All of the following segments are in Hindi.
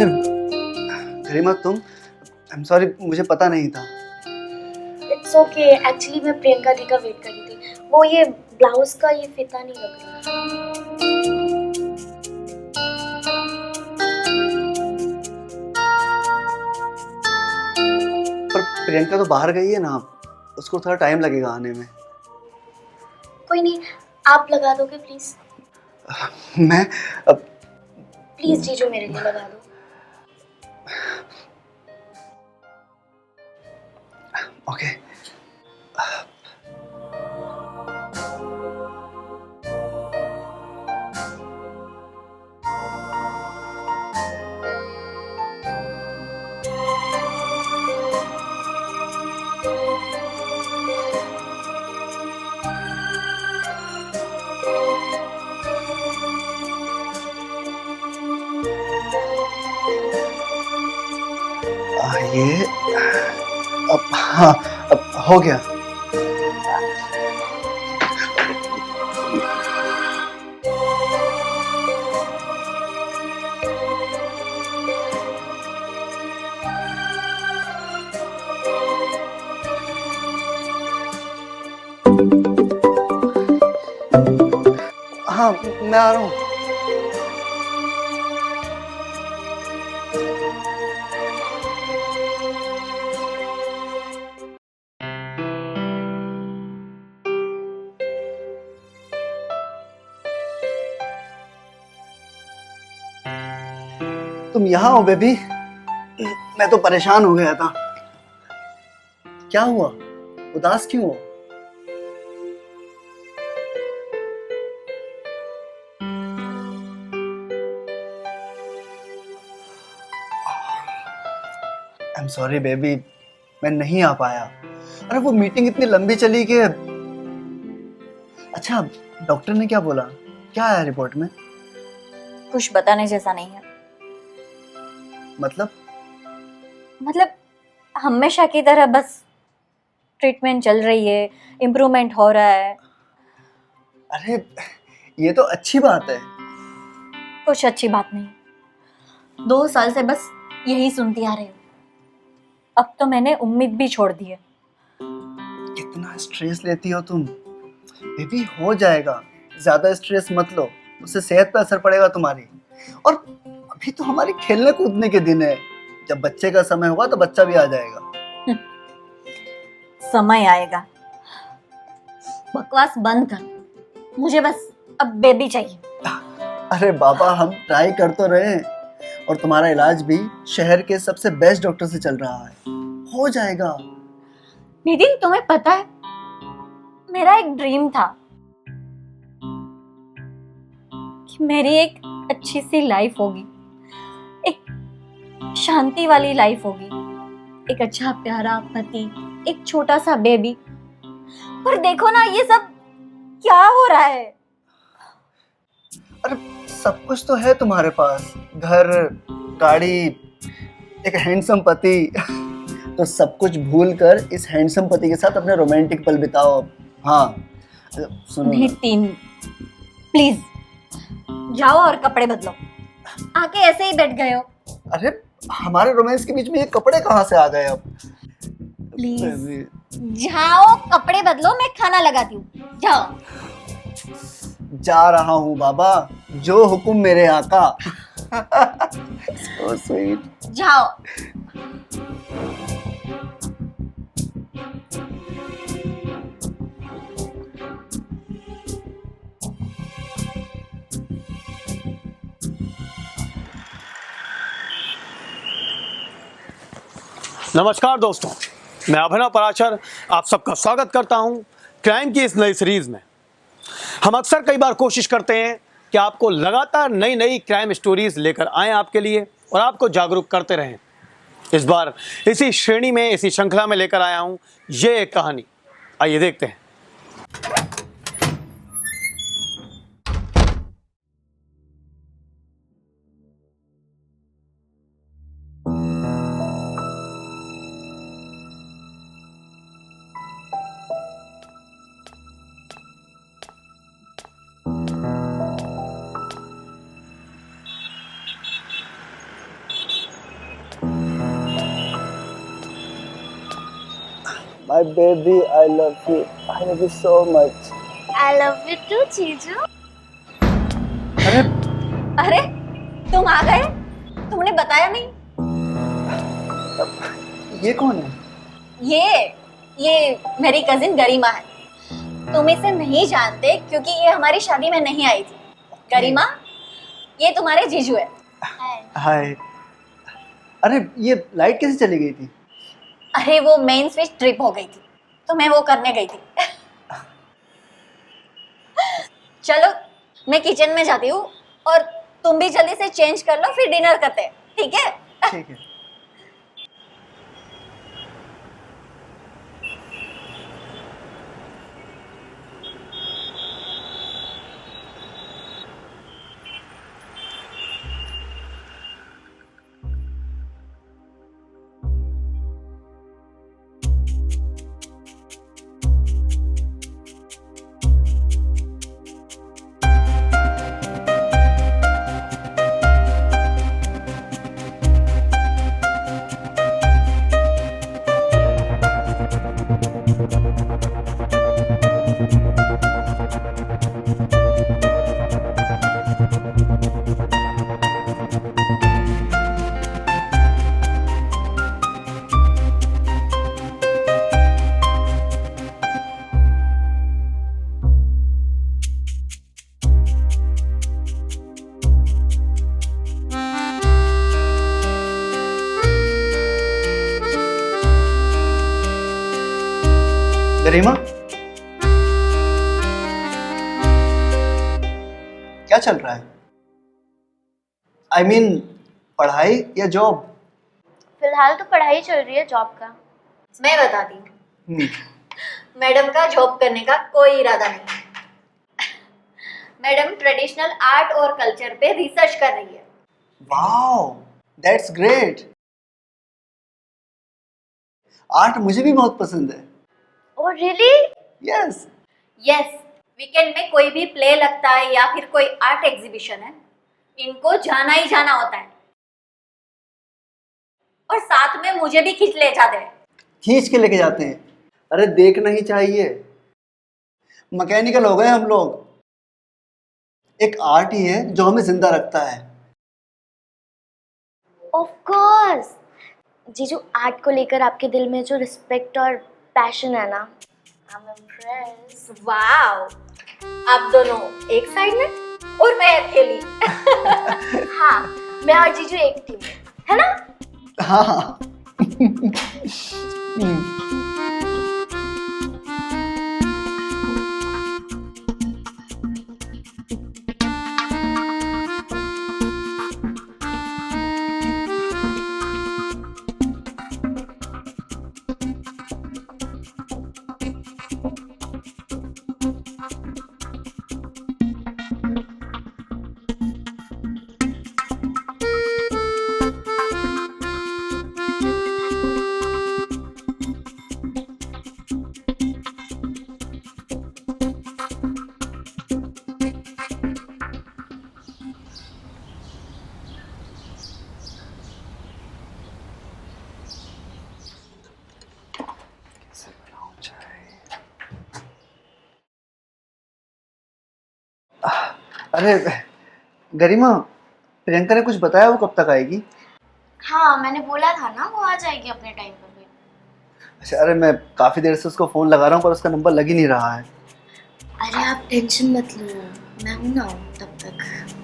अरे गरिमा तुम, आई एम सॉरी, मुझे पता नहीं था। इट्स ओके, एक्चुअली मैं प्रियंका दी का वेट कर रही थी। वो ये ब्लाउज का ये फीता नहीं लग रहा। पर प्रियंका तो बाहर गई है ना, उसको थोड़ा टाइम लगेगा आने में। कोई नहीं, आप लगा दोगे प्लीज? मैं प्लीज जीजू मेरे लिए लगा दो। ओके। ये अब हाँ, अब हो गया। हाँ, मैं आ रहा हूँ। तुम यहाँ हो बेबी? मैं तो परेशान हो गया था। क्या हुआ? उदास क्यों हो? आई एम सॉरी बेबी, मैं नहीं आ पाया। अरे वो मीटिंग इतनी लंबी चली कि। अच्छा, डॉक्टर ने क्या बोला? क्या आया रिपोर्ट में? कुछ बताने जैसा नहीं है। मतलब हमेशा की तरह बस ट्रीटमेंट चल रही है, इम्प्रूवमेंट हो रहा है। अरे ये तो अच्छी बात है। कुछ अच्छी बात नहीं। 2 साल से बस यही सुनती आ रही हूँ। अब तो मैंने उम्मीद भी छोड़ दी है। कितना स्ट्रेस लेती हो तुम? बेबी हो जाएगा, ज्यादा स्ट्रेस मत लो, उससे सेहत पर असर पड़ेगा तुम्हारी। और अभी तो हमारे खेलने कूदने के दिन है। जब बच्चे का समय होगा तो बच्चा भी आ जाएगा। समय आएगा। बकवास बंद कर, मुझे बस अब बेबी चाहिए। अरे बाबा, हम ट्राई कर तो रहे हैं, और तुम्हारा इलाज भी शहर के सबसे बेस्ट डॉक्टर से चल रहा है। हो जाएगा। नितिन, तुम्हें पता है मेरा एक ड्रीम था कि मेरी एक अच्छी सी लाइफ होगी, एक शांति वाली लाइफ होगी, एक अच्छा प्यारा पति, एक छोटा सा बेबी। पर देखो ना ये सब क्या हो रहा है। अरे सब कुछ तो है तुम्हारे पास, घर, गाड़ी, एक हैंडसम पति। तो सब कुछ भूल कर इस हैंडसम पति के साथ अपने रोमांटिक पल बिताओ। हाँ सुनो ना। नितिन प्लीज जाओ और कपड़े बदलो। आके ऐसे ही बैठ गए हो। अरे हमारे रोमांस के बीच में ये कपड़े कहाँ से आ गए अब? प्लीज जाओ, कपड़े बदलो, मैं खाना लगाती हूँ। जाओ। जा रहा हूँ बाबा, जो हुक्म मेरे आका। So sweet. जाओ। नमस्कार दोस्तों, मैं अभिनव पराशर आप सबका स्वागत करता हूं क्राइम की इस नई सीरीज में। हम अक्सर कई बार कोशिश करते हैं कि आपको लगातार नई नई क्राइम स्टोरीज लेकर आएं आपके लिए और आपको जागरूक करते रहें। इस बार इसी श्रेणी में, इसी श्रृंखला में लेकर आया हूं ये एक कहानी। आइए देखते हैं। My baby, I love you. I love you so much. I love you too जीजू। अरे अरे तुम आ गए, तुमने बताया नहीं। ये कौन है? ये मेरी कजिन गरिमा है। तुम इसे नहीं जानते क्योंकि ये हमारी शादी में नहीं आई थी। गरिमा, ये तुम्हारे जीजू है। हाय। अरे ये लाइट कैसे चली गई थी? अरे वो मेन स्विच ट्रिप हो गई थी, तो मैं वो करने गई थी। चलो मैं किचन में जाती हूँ और तुम भी जल्दी से चेंज कर लो, फिर डिनर करते हैं, ठीक है? ठीक है। गरिमा, क्या चल रहा है? I mean, पढ़ाई या जॉब? फिलहाल तो पढ़ाई चल रही है, जॉब का। मैं बताती हूँ, मैडम का जॉब करने का कोई इरादा नहीं। मैडम ट्रेडिशनल आर्ट और कल्चर पे रिसर्च कर रही है। Wow, that's great. आर्ट मुझे भी बहुत पसंद है। Oh really? Yes. Yes, weekend में कोई भी प्ले लगता है या फिर कोई आर्ट एग्जीबिशन है, इनको जाना ही जाना होता है। और साथ में मुझे भी खींच ले जाते हैं। खींच के लेके जाते हैं? अरे देखना ही चाहिए। मैकेनिकल हो गए हम लोग। एक आर्ट ही है जो हमें जिंदा रखता है। Of course. जीजू, आर्ट को लेकर आपके दिल में जो रिस्पेक्ट और पैशन है ना, आई एम इम्प्रेस्ड। वाओ, आप दोनों एक साइड में और मैं अकेली। हाँ, मैं और जीजू एक टीम है ना? हाँ। अरे गरिमा, प्रियंका ने कुछ बताया वो कब तक आएगी? हाँ, मैंने बोला था ना वो आ जाएगी अपने टाइम पर भी। अच्छा, अरे मैं काफी देर से उसको फोन लगा रहा हूँ पर उसका नंबर लग ही नहीं रहा है। अरे आप टेंशन मत लो, मैं हूं ना तब तक।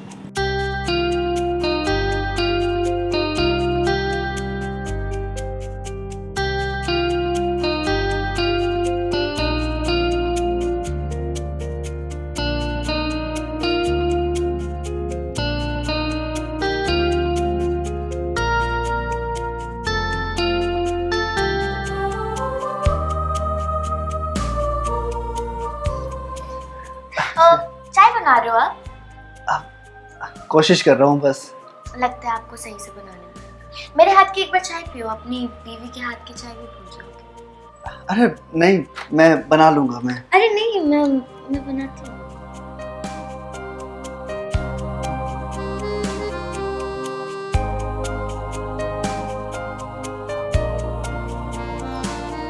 चाय बना रहे हो आप? कोशिश कर रहा हूँ बस। लगता है आपको सही से बनाने में। मेरे हाथ की एक बार चाय पियो, अपनी बीवी के हाथ की चाय भी भूल जाओगे। अरे नहीं, मैं बना लूंगा मैं। अरे नहीं, मैं बनाती हूँ।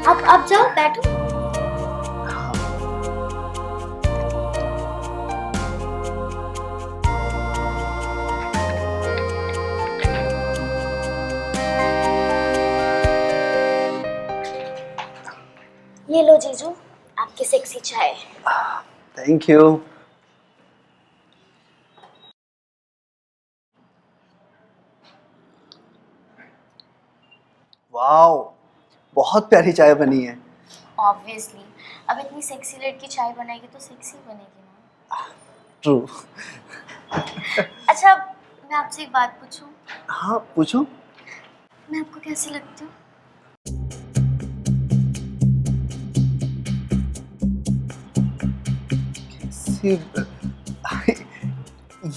आप जाओ बैठो। हाँ। ये लो जीजू, आपकी सेक्सी चाय। Thank you. वाओ, बहुत प्यारी चाय बनी है। ऑब्वियसली, अब इतनी सेक्सी लड़की चाय बनाएगी तो सेक्सी बनेगी ना। ट्रू। अच्छा, मैं आपसे एक बात पूछूं? हाँ पूछो। मैं आपको कैसी लगती हूँ?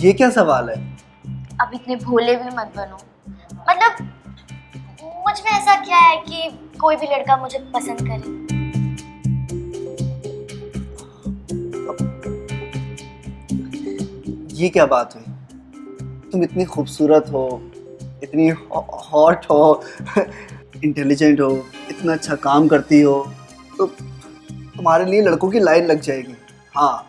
ये क्या सवाल है? अब इतने भोले भी मत बनो। मतलब मुझ में ऐसा क्या है कि कोई भी लड़का मुझे पसंद करे? ये क्या बात हुई? तुम इतनी खूबसूरत हो, इतनी हॉट हो, इंटेलिजेंट हो, इतना अच्छा काम करती हो, तो तुम्हारे लिए लड़कों की लाइन लग जाएगी। हाँ।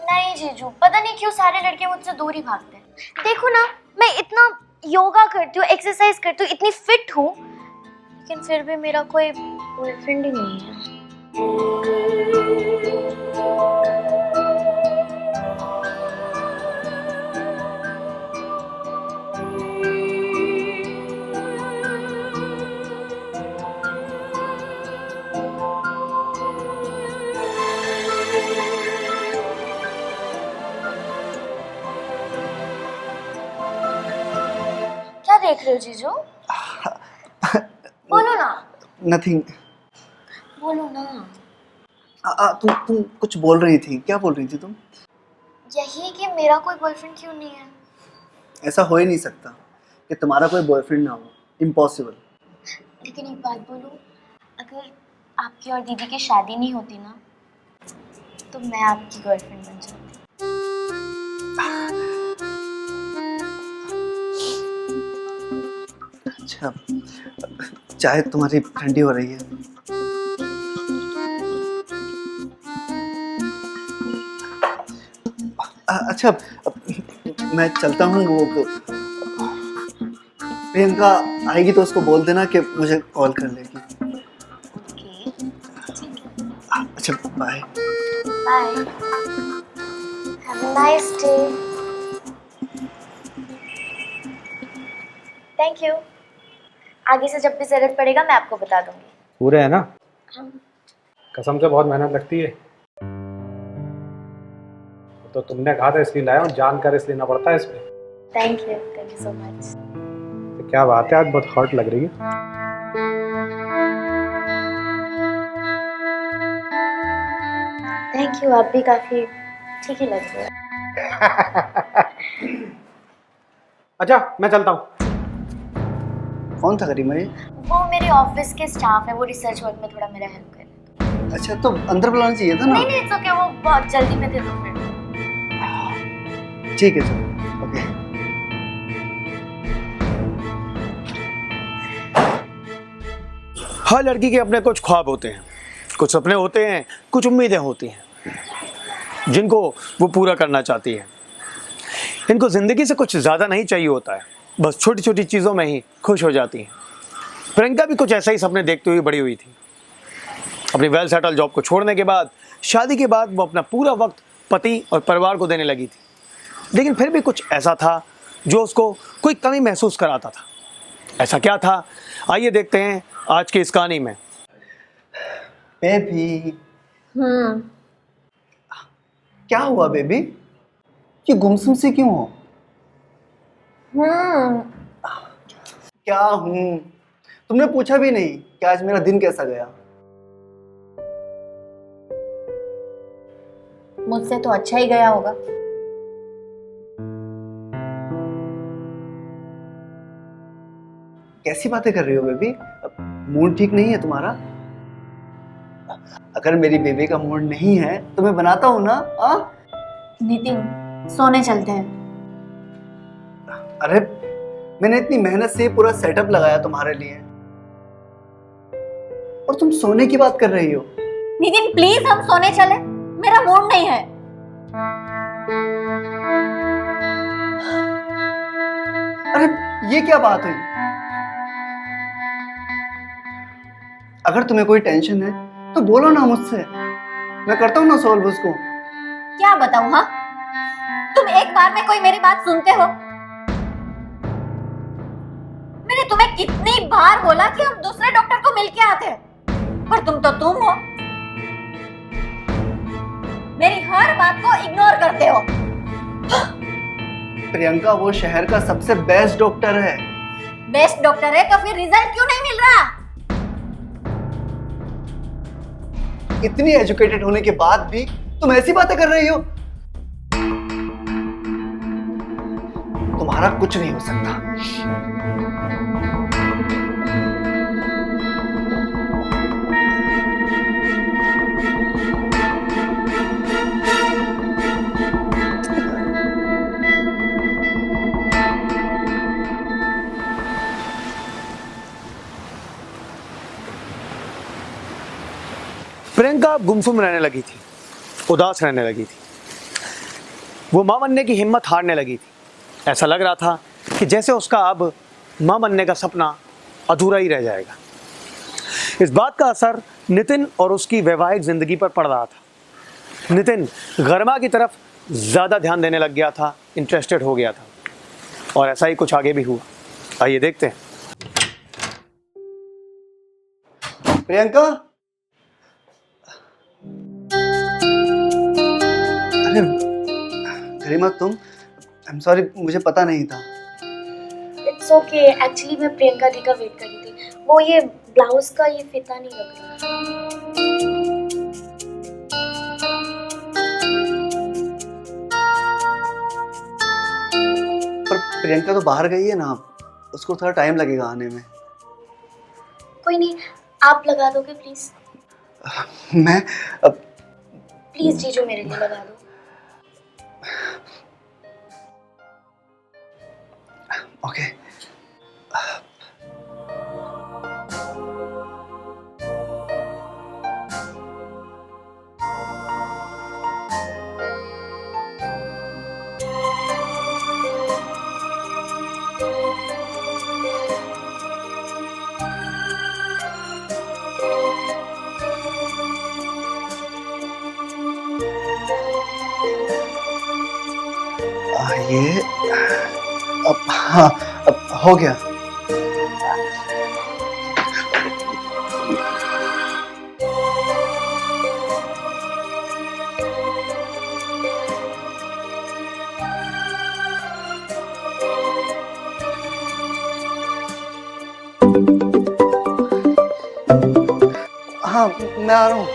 नहीं जीजू, पता नहीं क्यों सारे लड़के मुझसे दूर ही भागते हैं। देखो ना, मैं इतना योगा करती हूँ, एक्सरसाइज करती हूँ, इतनी फिट हूँ, लेकिन फिर भी मेरा कोई बॉयफ्रेंड ही नहीं है। क्या देख रहे हो जीजू? बोलो ना, नथिंग। बोलो ना। तुम कुछ बोल रही थी, क्या बोल रही थी तुम? यही कि मेरा कोई बॉयफ्रेंड क्यों नहीं है। ऐसा हो ही नहीं सकता कि तुम्हारा कोई बॉयफ्रेंड ना हो, इम्पॉसिबल। लेकिन एक बात बोलूं, अगर आपकी और दीदी की शादी नहीं होती ना, तो मैं आपकी गर्लफ्रेंड बन जाती। अच्छा, चाय तुम्हारी ठंडी हो रही है। अच्छा, मैं चलता हूँ। वो प्रियंका आएगी तो उसको बोल देना कि मुझे कॉल कर लेगी। ओके, ठीक है। अच्छा, bye. Bye. Have a nice day. Thank you. आगे से जब भी जरूरत पड़ेगा मैं आपको बता दूंगी। पूरे है ना? हाँ। कसम से बहुत मेहनत लगती है। तो तुमने कहा था इसलिए लाया हूँ, जानकर इसलिए लेना पड़ता है इस पे। Thank you so much. तो क्या बात है, आज बहुत हॉट लग रही है। थैंक यू, आप भी काफी ठीक ही लग रहे हो। अच्छा, मैं चलता हूँ। कौन था करीमा ये? वो मेरे ऑफिस के स्टाफ है, वो रिसर्च वर्क में थोड़ा मेरा हेल्प कर रहे हैं। अच्छा, तो अंदर बुलाना चाहिए था ना। नहीं नहीं, इट्स ओके, वो बहुत जल्दी में थे तो फिर। ठीक है, चलो। ओके। हर लड़की के अपने कुछ ख्वाब होते हैं, कुछ सपने होते हैं, कुछ उम्मीदें होती हैं जिनको वो पूरा करना चाहती है। इनको ज़िंदगी से कुछ ज़्यादा नहीं चाहिए होता है, बस छोटी छोटी चीज़ों में ही खुश हो जाती हैं। प्रियंका भी कुछ ऐसा ही सपने देखते हुए बड़ी हुई थी। अपनी वेल सेटल जॉब को छोड़ने के बाद, शादी के बाद वो अपना पूरा वक्त पति और परिवार को देने लगी थी, लेकिन फिर भी कुछ ऐसा था जो उसको कोई कमी महसूस कराता था। ऐसा क्या था, आइए देखते हैं आज की इस कहानी में। बेबी। क्या हुआ बेबी? ये गुमसुम सी क्यों हो? क्या हूँ? तुमने पूछा भी नहीं कि आज मेरा दिन कैसा गया। मुझसे तो अच्छा ही गया होगा। कैसी बातें कर रही हो बेबी? मूड ठीक नहीं है तुम्हारा? अगर मेरी बेबी का मूड नहीं है तो मैं बनाता हूँ ना। नितिन, सोने चलते हैं। अरे, मैंने इतनी मेहनत से पूरा सेटअप लगाया तुम्हारे लिए, और तुम सोने की बात कर रही हो। नितिन प्लीज हम सोने चले, मेरा मूड नहीं है। अरे ये क्या बात हुई? अगर तुम्हें कोई टेंशन है तो बोलो ना मुझसे, मैं करता हूँ ना सॉल्व उसको। क्या बताऊं? हाँ, तुम एक बार में कोई मेरी बात सुनते हो? मैंने तुम्हें कितनी बार बोला कि हम दूसरे डॉक्टर को मिलके आते हैं, पर तुम हो, मेरी हर बात को इग्नोर करते हो। प्रियंका वो शहर का सबसे बेस्ट डॉक्टर है। बेस्ट डॉक्टर है तो फिर रिजल्ट क्यों नहीं मिल रहा? इतनी एजुकेटेड होने के बाद भी तुम ऐसी बातें कर रही हो। तुम्हारा कुछ नहीं हो सकता। प्रियंका अब गुमसुम रहने लगी थी, उदास रहने लगी थी। वो मां बनने की हिम्मत हारने लगी थी। ऐसा लग रहा था कि जैसे उसका अब मां बनने का सपना अधूरा ही रह जाएगा। इस बात का असर नितिन और उसकी वैवाहिक जिंदगी पर पड़ रहा था। नितिन गरिमा की तरफ ज़्यादा ध्यान देने लग गया था, इंटरेस्टेड हो गया था, और ऐसा ही कुछ आगे भी हुआ। आइए देखते हैं। प्रियंका, अरे गरिमा तुम, आई एम सॉरी, मुझे पता नहीं था। इट्स ओके, एक्चुअली मैं प्रियंका दी का वेट कर रही थी। वो ये ब्लाउज का ये फीता नहीं लग रहा। पर प्रियंका तो बाहर गई है ना, उसको थोड़ा टाइम लगेगा आने में। कोई नहीं, आप लगा दोगे प्लीज? मैं प्लीज जीजू मेरे लिए लगा दो। ओके। ये अब, हाँ, अब हो गया। हाँ, मैं आ रहा हूँ।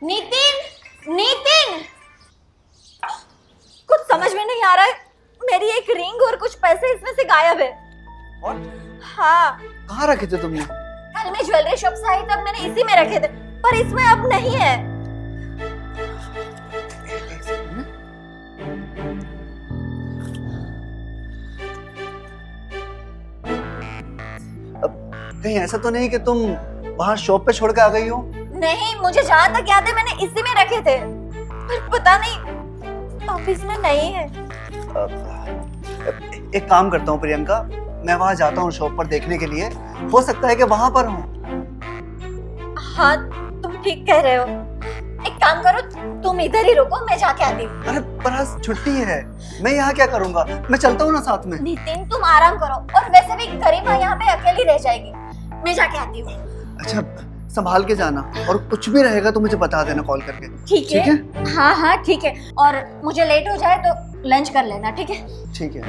नितिन, नितिन, कुछ समझ में नहीं आ रहा है। मेरी एक रिंग और कुछ पैसे इसमें से गायब है। और? हाँ, कहाँ रखे थे तुमने? कल मैं ज्वेलरी शॉप से आई तब मैंने इसी में रखे थे, पर इसमें अब नहीं है। कहीं ऐसा तो नहीं कि तुम बाहर शॉप पे छोड़ के आ गई हो? नहीं, मुझे जहाँ तक याद है मैंने इसी में रखे थे, पर पता नहीं अब इसमें नहीं है। एक काम करता हूँ प्रियंका, मैं वहां जाता हूँ शॉप पर देखने के लिए, हो सकता है कि वहां पर हूँ। हाँ, तुम ठीक कह रहे हो। एक काम करो, तुम इधर ही रुको, मैं जाके आती हूँ। अरे पर आज छुट्टी है, मैं यहाँ क्या करूँगा? मैं चलता हूँ ना साथ में। नितिन तुम आराम करो, और वैसे भी गरिमा यहाँ पे अकेली रह जाएगी, मैं जाके आती हूँ। अच्छा, संभाल के जाना, और कुछ भी रहेगा तो मुझे बता देना कॉल करके। ठीक है? हाँ हाँ ठीक है, और मुझे लेट हो जाए तो लंच कर लेना, ठीक है? ठीक है।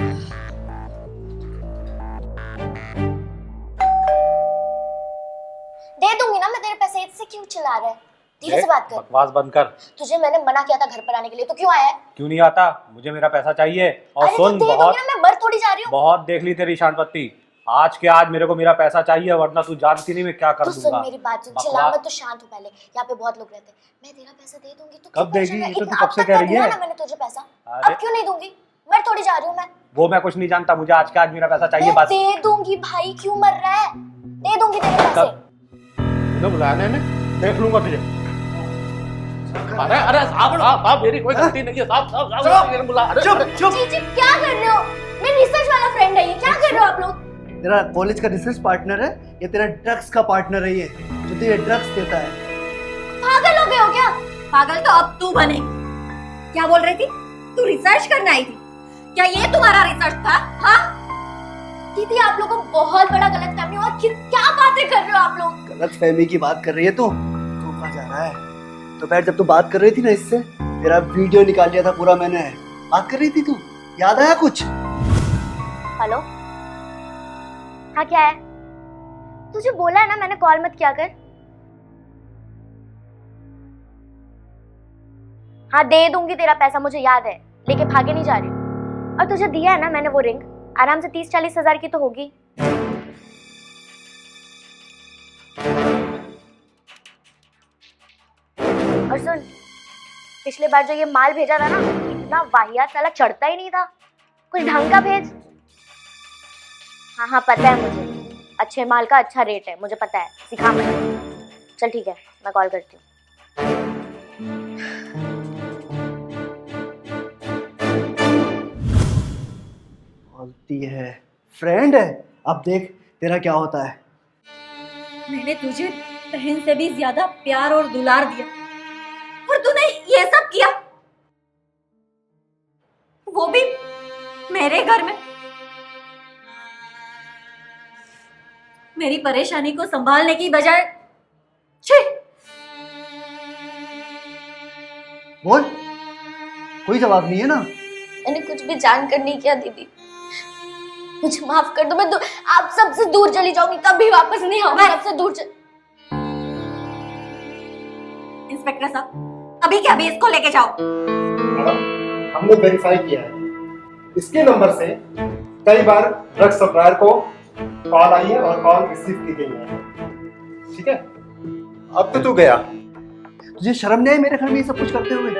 दे दूंगी ना मैं तेरे पैसे, इससे क्यों चिल्ला रहा है? धीरे से बात कर। बकवास बंद कर। तुझे मैंने मना किया था घर पर आने के लिए, तो क्यों आया है? क्यों नहीं आता? मुझे मेरा पैसा चाहिए। और अरे सुन, तो दे दूंगी ना, मैं मर थोड़ी जा रही हूँ। बहुत देख ली तेरी शान पत्ती। आज के आज मेरे को मेरा पैसा चाहिए, वरना तू जानती नहीं मैं क्या कर तू दूंगा। सुन मेरी बात, सुन, चिल्ला मत, तो शांत हो पहले। यहाँ पे बहुत लोग रहते हैं। मैं तेरा पैसा दे दूंगी तो कब देगी? ये तो तू कब से कह रही है। मैंने तुझे पैसा, अरे। अब क्यों नहीं दूंगी? मर थोड़ी जा रही हूँ मैं। वो मैं कुछ नहीं जानता, मुझे आज के आज मेरा पैसा चाहिए मैं बस। दे दूंगी भाई, क्यों मर रहा है? दे दूंगी तेरे पैसे। तो बुलाया मैंने, देख लूंगा तुझे। अरे अरे साहब मेरी कोई गलती नहीं है साहब बुला। चुप चुप। जी जी, क्या कर रहे हो? मेरा रिसर्च वाला फ्रेंड है ये, क्या कर रहे हो आप लोग? तेरा कॉलेज का रिसर्च पार्टनर है या तेरा ड्रग्स का पार्टनर है ये, जो तुझे ड्रग्स देता है? पागल हो गए हो क्या? पागल तो अब तू बने। क्या बोल रही थी? तू रिसर्च करने आई थी? क्या ये तुम्हारा रिसर्च था? हाँ दीदी, आप लोगों को बहुत बड़ा गलतफहमी और क्या बातें कर रहे हो आप लोग? गलत फहमी की बात कर रही है तू कहाँ जा रहा है? दोपहर जब तू बात कर रही थी ना इससे, तेरा वीडियो निकाल लिया था पूरा मैंने। बात कर रही थी तू, याद आया कुछ? हेलो, हाँ क्या है? तुझे बोला है ना मैंने कॉल मत किया कर। हाँ दे दूंगी तेरा पैसा, मुझे याद है, लेके भागे नहीं जा रही। और तुझे दिया है ना मैंने वो रिंग, आराम से 30-40 हजार की तो होगी। और सुन, पिछले बार जो ये माल भेजा था ना, इतना वाहियात साला चढ़ता ही नहीं था। कुछ ढंग का भेज। हाँ हाँ पता है मुझे, अच्छे माल का अच्छा रेट है, मुझे पता है, सिखा मत। चल ठीक है, मैं कॉल करती हूँ। बोलती है फ्रेंड है, अब देख तेरा क्या होता है। मैंने तुझे बहन से भी ज्यादा प्यार और दुलार दिया और तूने ये सब किया, वो भी मेरे घर में। मेरी परेशानी को संभालने की बजाय छी। बोल, कोई जवाब नहीं है ना? मैंने कुछ भी जानकर नहीं किया दीदी, मुझे माफ कर दो। मैं आप सबसे दूर चली जाऊंगी, कभी वापस नहीं आऊंगी सबसे दूर इंस्पेक्टर साहब, अभी के अभी इसको लेके जाओ। मैडम, हमने वेरीफाई किया है, इसके नंबर से कई बार ड्रग सप्लायर को कॉल आई है और कॉल रिसीव की गई है। ठीक है, अब तो तू गया। तुझे शर्म नहीं आई मेरे घर में ये सब कुछ करते हुए?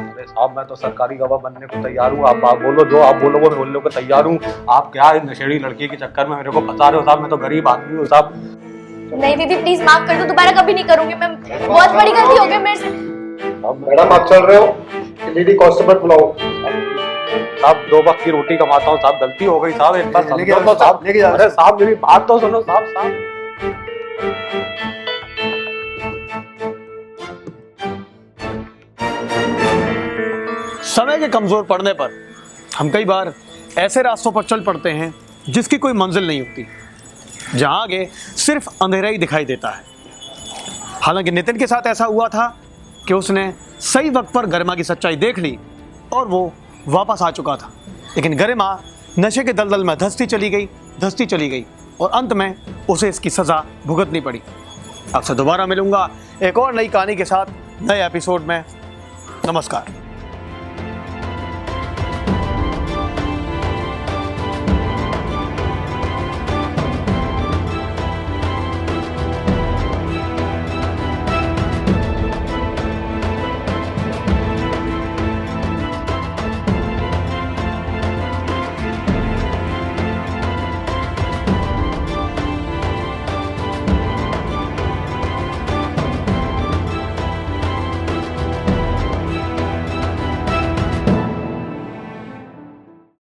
अरे साहब, मैं तो सरकारी गवाह बनने को तैयार हूँ। आप बोलो, जो आप बोलो वो बोलने को तैयार हूँ। आप क्या इस नशेड़ी लड़की के चक्कर में मेरे को फंसा रहे हो साहब? मैं तो गरीब आदमी हूँ साहब। नहीं दीदी प्लीज माफ कर दो, दोबारा कभी नहीं करूंगी मैं, बहुत बड़ी गलती हो गई मेरे से। मैडम आप चल रहे हो, लेडी कांस्टेबल बुलाओ। साहब 2 वक्त की रोटी कमाता हूँ साहब, गलती हो गई साहब, एक बार लेके समझो जाओ तो साहब। लेके जाओ। अरे साहब मेरी बात तो सुनो साहब। समय के कमजोर पड़ने पर हम कई बार ऐसे रास्तों पर चल पड़ते हैं जिसकी कोई मंजिल नहीं होती, जहां आगे सिर्फ अंधेरा ही दिखाई देता है। हालांकि नितिन के साथ ऐसा हुआ था कि उसने सही वक्त पर गरिमा की सच्चाई देख ली और वो वापस आ चुका था, लेकिन गरिमा नशे के दलदल में धंसती चली गई और अंत में उसे इसकी सजा भुगतनी पड़ी। आपसे दोबारा मिलूंगा एक और नई कहानी के साथ नए एपिसोड में। नमस्कार।